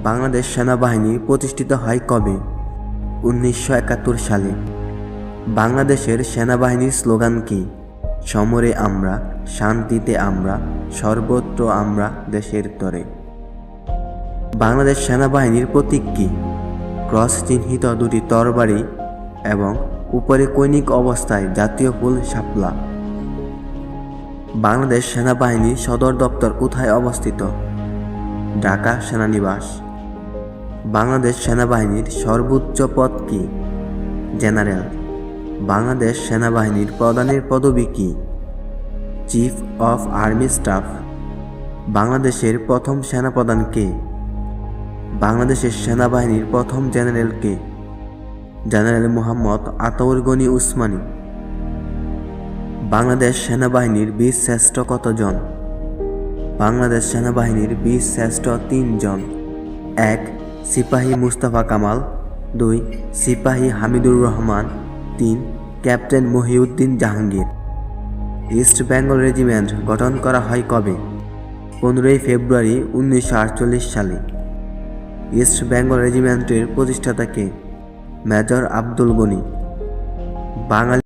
বাংলাদেশ সেনাবাহিনী প্রতিষ্ঠিত হয় কবে? 1971 সালে। বাংলাদেশের সেনাবাহিনীর স্লোগান কি? সমরে আমরা, শান্তিতে আমরা, সর্বত্র আমরা দেশের তরে। বাংলাদেশ সেনাবাহিনীর প্রতীক কি? ক্রস চিহ্নিত দুটি তরবারি এবং উপরে কৈনিক অবস্থায় জাতীয় ফুল শাপলা। বাংলাদেশ সেনাবাহিনীর সদর দপ্তর কোথায় অবস্থিত? ঢাকা সেনানিবাস। বাংলাদেশ সেনাবাহিনীর সর্বোচ্চ পদ কি? জেনারেল। বাংলাদেশ সেনাবাহিনীর প্রধানের পদবি কি? Chief of army staff. বাংলাদেশের প্রথম সেনাপ্রধান কে? বাংলাদেশের সেনাবাহিনীর প্রথম জেনারেল কে? জেনারেল মোহাম্মদ আতাউর গনি উসমানী। বাংলাদেশ সেনাবাহিনীর বীর শ্রেষ্ঠ কতজন? বাংলাদেশ সেনাবাহিনীর বীর শ্রেষ্ঠ 3 জন। 1. সিপাহী মুস্তাফা কামাল। 2. সিপাহী Hamidur Rahman. 3. Captain Mohiuddin Jahangir. East Bengal regiment গঠন করা হয় কবে? 15 ফেব্রুয়ারি 1948 সালে। ইস্ট বেঙ্গল রেজিমেন্টের প্রতিষ্ঠাতা কে? মেজর আব্দুল গনি। বাঙালি